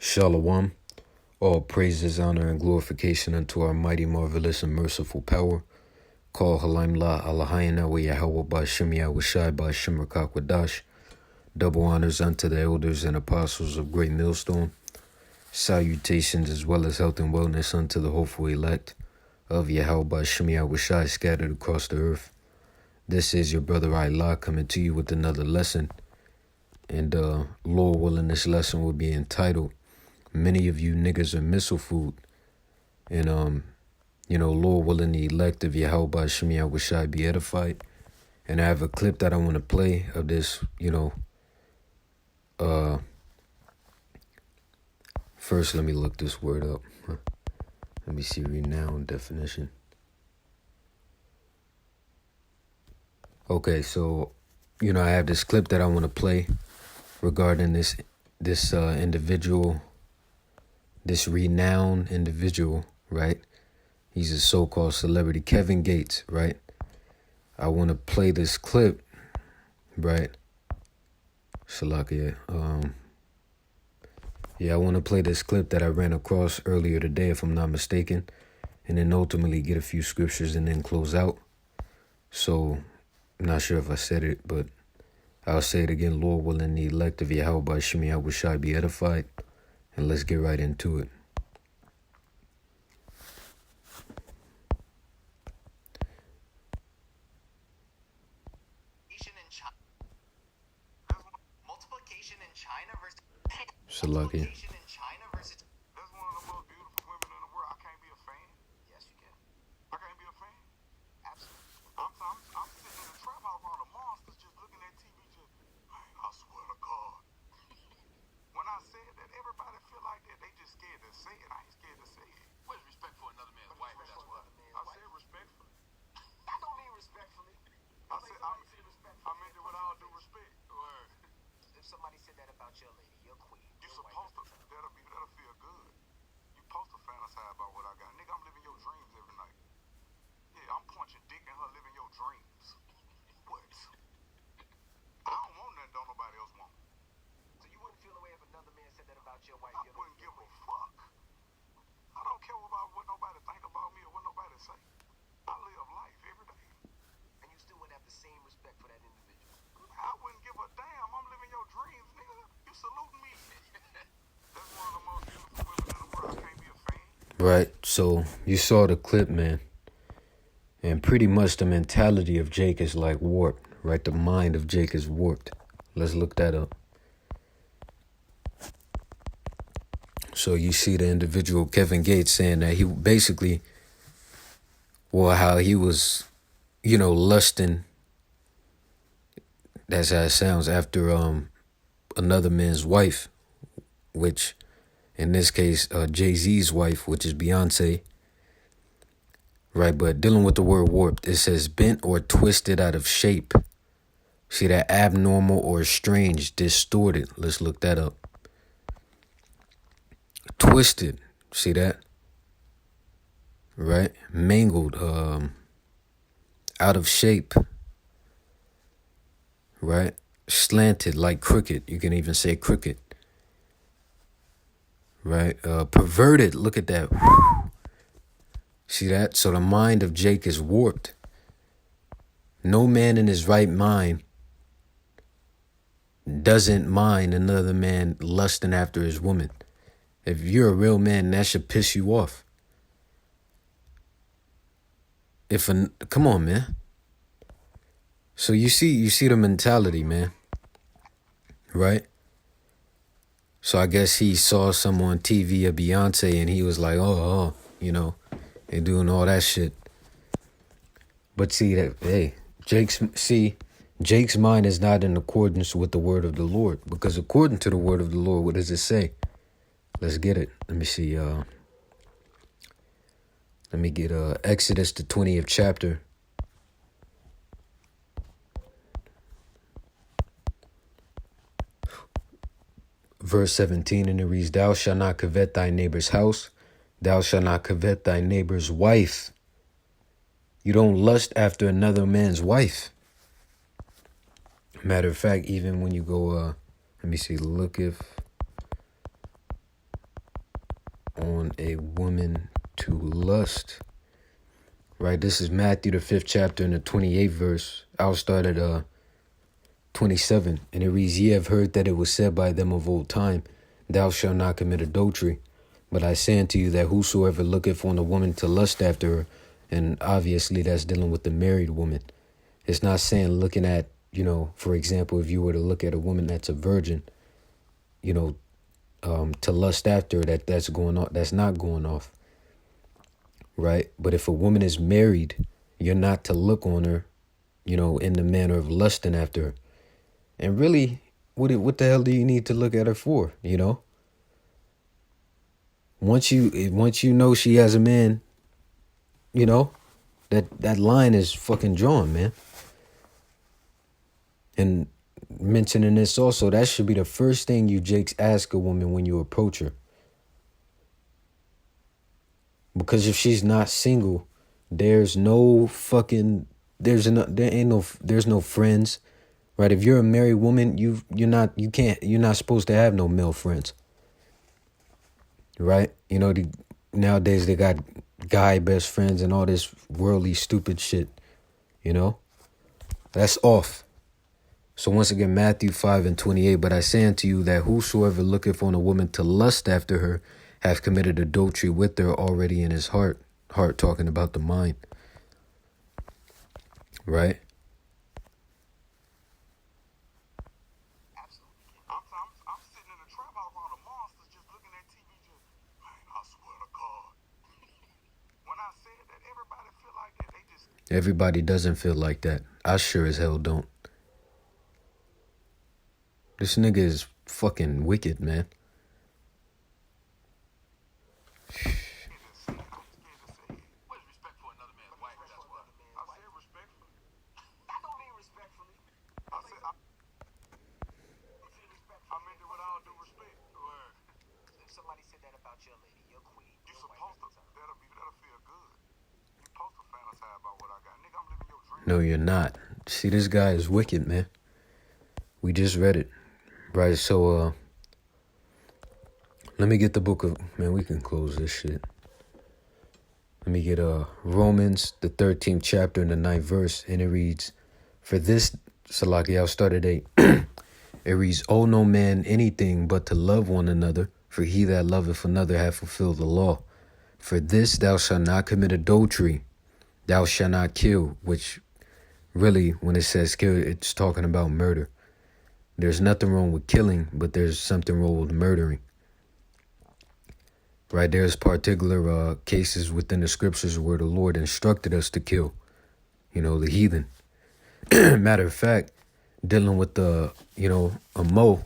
Shalom. All praises, honor, and glorification unto our mighty, marvelous, and merciful power. Call Halaim La Allahayana wa Yahweh Ba'Shem Yahushai Ba'Shem Rakak Wadash. Double honors unto the elders and apostles of Great Millstone. Salutations as well as health and wellness unto the hopeful elect of Yahweh Ba'Shem Yahushai scattered across the earth. This is your brother Allah coming to you with another lesson. And Lord willing, this lesson will be entitled, Many of You Niggas Are Missile Food. And, Lord willing, the elect of Yahweh Ba'Shem Yahushai be edified. And I have a clip that I want to play of this, first let me look this word up. Let me see renowned definition. Okay, so, I have this clip that I want to play regarding this individual, this renowned individual, right? He's a so-called celebrity, Kevin Gates, right? I want to play this clip, right? Shalakia. I want to play this clip that I ran across earlier today, if I'm not mistaken, and then ultimately get a few scriptures and then close out. So, I'm not sure if I said it, but I'll say it again. Lord willing, the elect of Yahweh Ba'Shem Yahushai be edified, and let's get right into it. Multiplication in China versus Shalakia. multiplication in China versus. That's one of the most beautiful women in the world. I can't be a fan. Yes, you can. I can't be a fan. Absolutely. I'm sitting in a trap house around the monsters just looking at TV just, man, I swear to God. When I said that, everybody feel like that. They just scared to say it. I ain't scared to say it. What is respect for another man's wife? That's what. I said respectfully. I don't mean respectfully. I said I meant it with all due respect. Word. If somebody said that about your lady, your queen, You your wife, supposed to, that'll feel good. You supposed to fantasize about what I got. Nigga, I'm living your dreams every night. Yeah, I'm punching dick in her living your dreams. What? I don't want nothing don't nobody else want. So you wouldn't feel the way if another man said that about your wife. I You don't wouldn't feel give a the way. fuck. I don't care about what nobody think about me or what nobody say. I live life every day. And you still wouldn't have the same respect for that individual. I wouldn't give a damn. I'm living your dreams, nigga. You saluting me. That's one of the most beautiful women in the world. I can't be a fan. Right, so you saw the clip, man. And pretty much the mentality of Jake is like warped, right? The mind of Jake is warped. Let's look that up. So you see the individual Kevin Gates saying that he basically, how he was, lusting. That's how it sounds, after another man's wife, which in this case, Jay-Z's wife, which is Beyonce. Right, but dealing with the word warped, it says bent or twisted out of shape. See that? Abnormal or strange, distorted. Let's look that up. Twisted. See that? Right? Mangled. Out of shape. Right? Slanted, like crooked. You can even say crooked. Right? Perverted. Look at that. See that? So the mind of Jake is warped. No man in his right mind doesn't mind another man lusting after his woman. If you're a real man, that should piss you off. Come on, man. So you see the mentality, man. Right? So I guess he saw some on TV of Beyonce and he was like, and doing all that shit. But see that, hey, Jake's mind is not in accordance with the word of the Lord. Because according to the word of the Lord, what does it say? Let's get it. Let me see. Let me get Exodus, the 20th chapter. Verse 17, and it reads, Thou shalt not covet thy neighbor's house. Thou shalt not covet thy neighbor's wife. You don't lust after another man's wife. Matter of fact, even when you go, let me see, look if on a woman to lust. Right, this is Matthew, the 5th chapter, and the 28th verse. I'll start at 27, and it reads, Ye have heard that it was said by them of old time, Thou shalt not commit adultery. But I say unto you that whosoever looketh on a woman to lust after her, and obviously that's dealing with the married woman. It's not saying looking at, for example, if you were to look at a woman that's a virgin, to lust after her, that's going on, that's not going off. Right? But if a woman is married, you're not to look on her, in the manner of lusting after her. And really, what the hell do you need to look at her for, Once you know she has a man, that line is fucking drawn, man. And mentioning this also, that should be the first thing you jakes ask a woman when you approach her. Because if she's not single, there's no friends, right? If you're a married woman, you're not supposed to have no male friends, right? Nowadays they got guy best friends and all this worldly stupid shit, that's off. So once again, Matthew 5:28, but I say unto you that whosoever looketh on a woman to lust after her hath committed adultery with her already in his heart talking about the mind, right? I'm sitting in the trap house around the monsters just looking at TV man, I swear to God. When I said that everybody feel like that, they just... Everybody doesn't feel like that. I sure as hell don't. This nigga is fucking wicked, man. What is respect for another man's wife? That's what. I said respectfully. I don't mean respectfully. I said I meant it with all due respect. Word. If somebody said that about your lady, your queen, You your wife, supposed to, that'll feel good. You supposed to fantasize about what I got. Nigga, I'm living your dream. No, you're not. See, this guy is wicked, man. We just read it. Right, so let me get the book of, man, we can close this shit. Let me get Romans, the 13th chapter and the 9th verse, and it reads, For this, Salaki, I'll start at 8. It reads, Owe no man anything but to love one another, for he that loveth another hath fulfilled the law. For this thou shalt not commit adultery, thou shalt not kill, which really, when it says kill, it's talking about murder. There's nothing wrong with killing, but there's something wrong with murdering. Right, there's particular cases within the scriptures where the Lord instructed us to kill, the heathen. Matter of fact, dealing with a mo,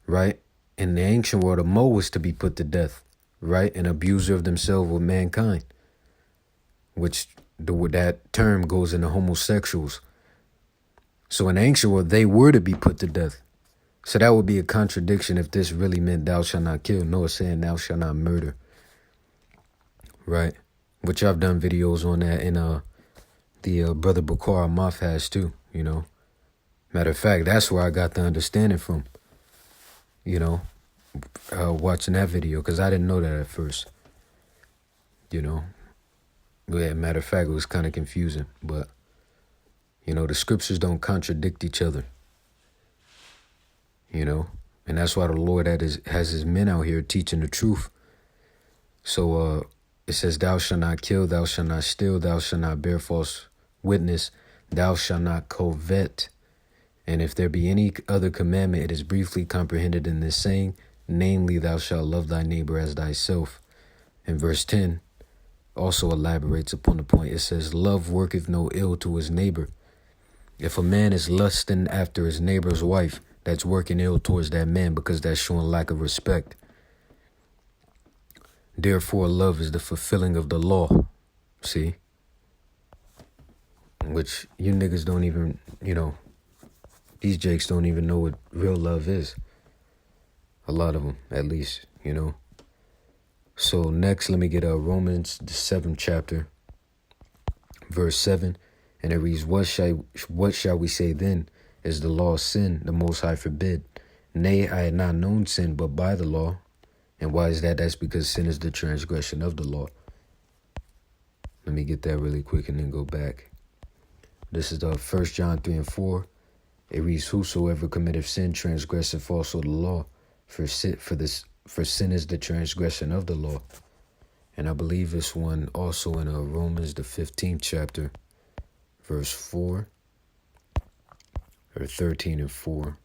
right? In the ancient world, a mo was to be put to death, right? An abuser of themselves with mankind, which that term goes into homosexuals. So in the ancient world, they were to be put to death. So that would be a contradiction if this really meant thou shalt not kill. No, it's saying thou shalt not murder. Right? Which I've done videos on that, and the brother Bukhara Moth has too, Matter of fact, that's where I got the understanding from, watching that video, because I didn't know that at first, But yeah, matter of fact, it was kind of confusing, but, the scriptures don't contradict each other. And that's why the Lord has his men out here teaching the truth. So it says, thou shalt not kill, thou shalt not steal, thou shalt not bear false witness, thou shalt not covet. And if there be any other commandment, it is briefly comprehended in this saying, namely, thou shalt love thy neighbor as thyself. And verse 10 also elaborates upon the point. It says, love worketh no ill to his neighbor. If a man is lusting after his neighbor's wife, that's working ill towards that man, because that's showing lack of respect. Therefore, love is the fulfilling of the law. See? Which you niggas don't even, these jakes don't even know what real love is. A lot of them, at least, So next, let me get Romans, the 7th chapter, verse 7. And it reads, what shall we say then? Is the law sin? The Most High forbid. Nay, I had not known sin but by the law, And why is that? That's because sin is the transgression of the law. Let me get that really quick and then go back. This is the 1 John 3 and 4. It reads, whosoever committeth sin transgresseth also the law, for sin is the transgression of the law. And I believe this one also in Romans, the 15th chapter, verse 4, or 13 and 4.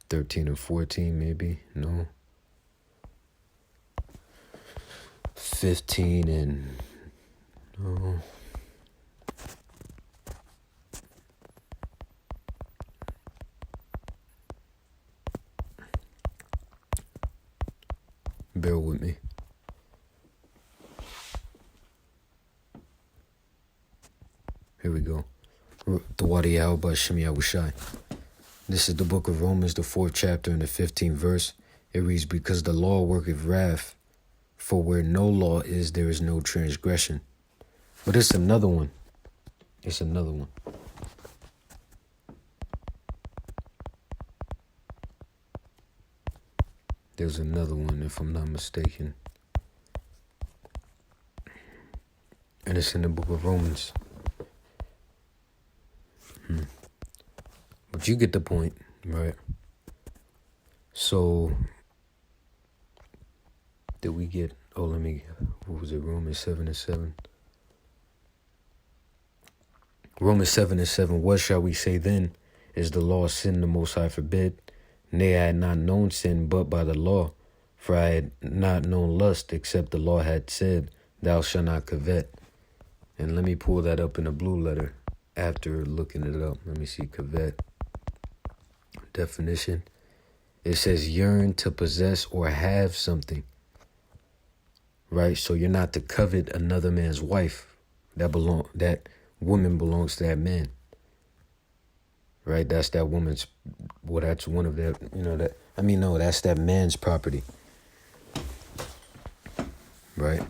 13 and 14 maybe, no. 15 and, no. Bear with me. Here we go. Thawadi Yahweh Shem Yahushai. This is the book of Romans, the 4th chapter and the 15th verse. It reads, because the law worketh wrath, for where no law is, there is no transgression. But it's another one. It's another one. There's another one, if I'm not mistaken. And it's in the book of Romans. But you get the point, right? So, did we get, what was it, Romans 7 and 7? Romans 7 and 7, what shall we say then? Is the law sin? The Most High forbid. Nay, I had not known sin but by the law, for I had not known lust, except the law had said, thou shalt not covet. And let me pull that up in a blue letter after looking it up. Let me see, covet. Definition. It says yearn to possess or have something. Right? So you're not to covet another man's wife. That woman belongs to that man. Right? That's that woman's, well, that's one of that, that's that man's property. Right?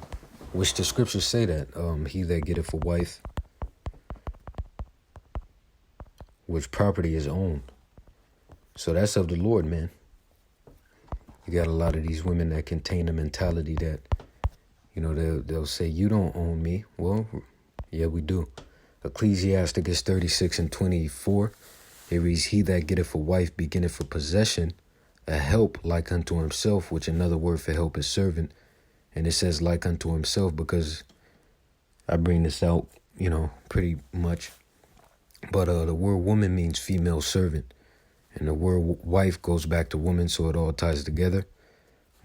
Which the scriptures say that, he that getteth a wife, which property is owned. So that's of the Lord, man. You got a lot of these women that contain a mentality that, they'll say, you don't own me. Well, yeah, we do. Ecclesiasticus 36 and 24. It reads, he that getteth a wife beginneth for possession, a help like unto himself, which another word for help is servant. And it says like unto himself because I bring this out, pretty much. But the word woman means female servant. And the word wife goes back to woman, so it all ties together.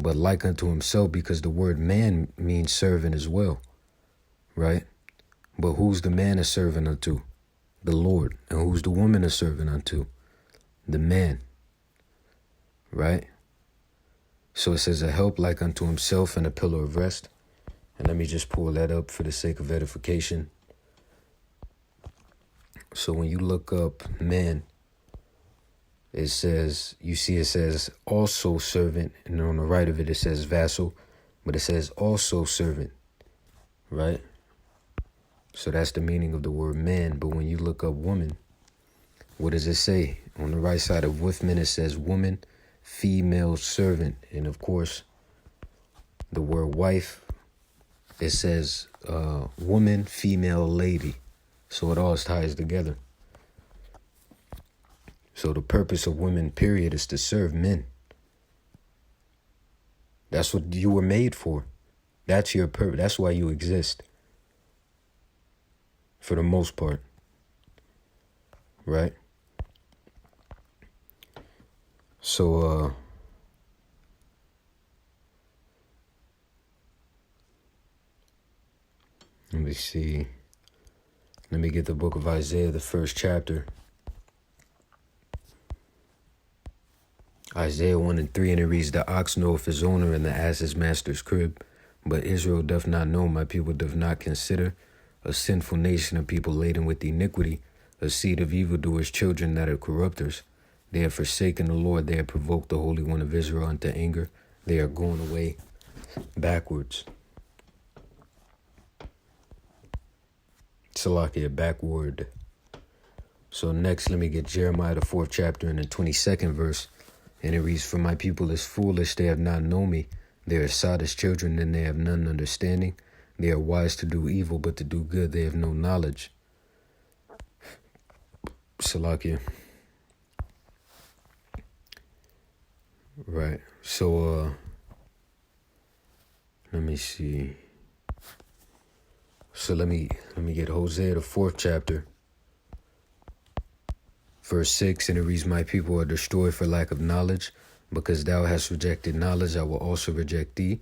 But like unto himself, because the word man means servant as well. Right? But who's the man a servant unto? The Lord. And who's the woman a servant unto? The man. Right? So it says a help like unto himself and a pillar of rest. And let me just pull that up for the sake of edification. So when you look up man, it says also servant, and on the right of it says vassal, but it says also servant, right? So that's the meaning of the word man. But when you look up woman, what does it say? On the right side of Whitman, it says woman, female servant. And of course, the word wife, it says woman, female lady. So it all ties together. So the purpose of women, period, is to serve men. That's what you were made for. That's your purpose. That's why you exist. For the most part. Right? So, let me see. Let me get the book of Isaiah, the 1st chapter. Isaiah 1 and 3, and it reads, the ox knoweth his owner, and the ass his master's crib. But Israel doth not know, my people doth not consider. A sinful nation, a people laden with iniquity, a seed of evildoers, children that are corrupters. They have forsaken the Lord, they have provoked the Holy One of Israel unto anger. They are going away backwards. Salakia, backward. So next, let me get Jeremiah, the 4th chapter and the 22nd verse. And it reads, "For my people is foolish, they have not known me. They are sot as children, and they have none understanding. They are wise to do evil, but to do good they have no knowledge." Salakia. Right. So, let me see. So let me get Hosea, the 4th chapter, verse 6, and it reads, "My people are destroyed for lack of knowledge. Because thou hast rejected knowledge, I will also reject thee,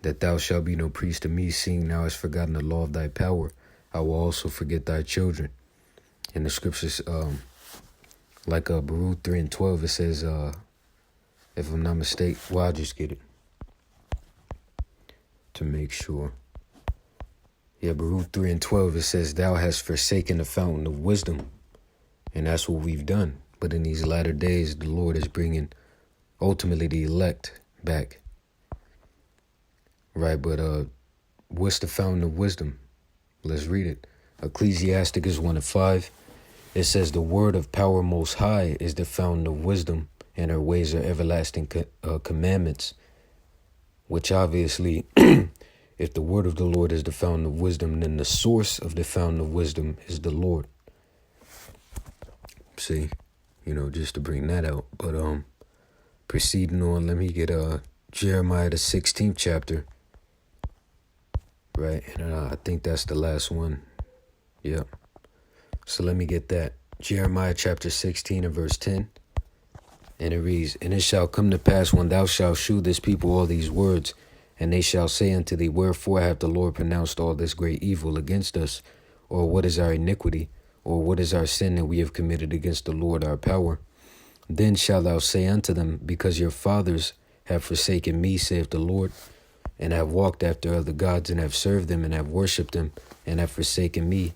that thou shalt be no priest to me, seeing thou hast forgotten the law of thy power. I will also forget thy children." In the scriptures, like Baruch 3 and 12, it says, if I'm not mistaken, well, I'll just get it to make sure. Yeah, Baruch 3 and 12, it says, "Thou hast forsaken the fountain of wisdom." And that's what we've done. But in these latter days, the Lord is bringing ultimately the elect back. Right, but what's the fountain of wisdom? Let's read it. Ecclesiasticus 1 and 5. It says, "The word of power most high is the fountain of wisdom, and her ways are everlasting commandments." Which obviously, if the word of the Lord is the fountain of wisdom, then the source of the fountain of wisdom is the Lord. See, just to bring that out. But proceeding on, let me get Jeremiah the 16th chapter. Right, and I think that's the last one. Yep. So let me get that. Jeremiah chapter 16 and verse 10. And it reads, "And it shall come to pass when thou shalt shew this people all these words, and they shall say unto thee, Wherefore hath the Lord pronounced all this great evil against us? Or what is our iniquity? Or what is our sin that we have committed against the Lord our power? Then shalt thou say unto them, Because your fathers have forsaken me, saith the Lord, and have walked after other gods, and have served them, and have worshipped them, and have forsaken me."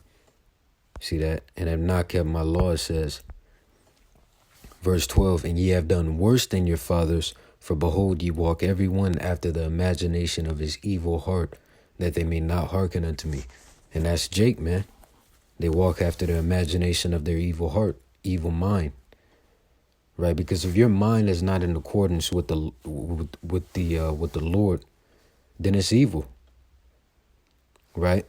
See that? "And have not kept my law," it says. Verse 12, "And ye have done worse than your fathers, for behold, ye walk every one after the imagination of his evil heart, that they may not hearken unto me." And that's Jake, man. They walk after the imagination of their evil heart, evil mind. Right? Because if your mind is not in accordance with the Lord, then it's evil. Right?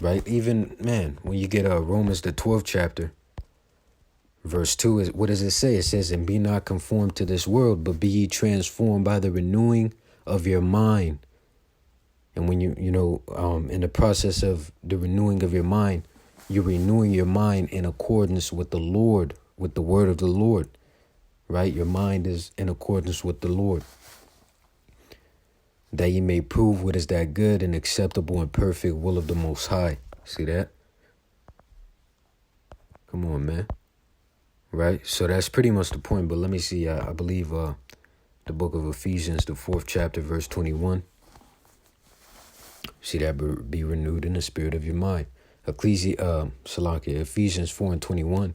Right? Even, man, when you get Romans the 12th chapter, verse 2, is what does it say? It says, "And be not conformed to this world, but be ye transformed by the renewing of your mind." And when in the process of the renewing of your mind, you're renewing your mind in accordance with the Lord, with the word of the Lord. Right? Your mind is in accordance with the Lord. "That ye may prove what is that good and acceptable and perfect will of the Most High." See that? Come on, man. Right? So that's pretty much the point. But let me see. I believe the book of Ephesians, the 4th chapter, verse 21. See that? "Be renewed in the spirit of your mind." Ephesians 4 and 21.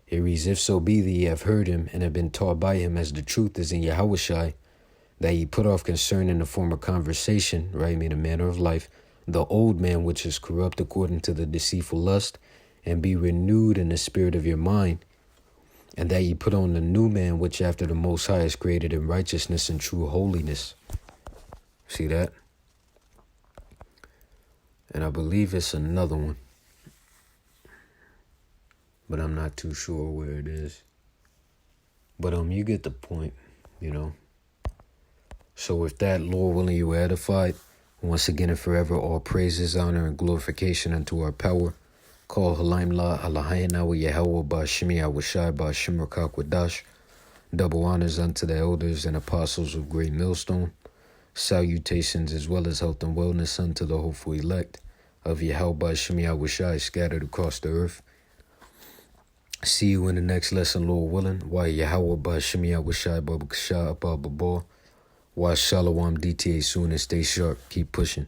It reads, "If so be that ye have heard him and have been taught by him, as the truth is in Yahushua, that ye put off concerning the former conversation," right, the manner of life, "the old man which is corrupt according to the deceitful lust, and be renewed in the spirit of your mind, and that ye put on the new man which after the Most High is created in righteousness and true holiness." See that? And I believe it's another one, but I'm not too sure where it is. But you get the point, So with that, Lord willing, you were edified. Once again and forever, all praises, honor, and glorification unto our power. Call Halaim La Alahayana wa Yahweh Ba'Shemi Awashai Ba'Shem Rakakwadash. Double honors unto the elders and apostles of Great Millstone. Salutations as well as health and wellness unto the hopeful elect of Yahweh Ba'Shemi Awashai scattered across the earth. See you in the next lesson, Lord willing. Why Yahweh Ba'Shemi Awashai Babakasha Abba Babor. Watch Shalom DTA soon and stay sharp. Keep pushing.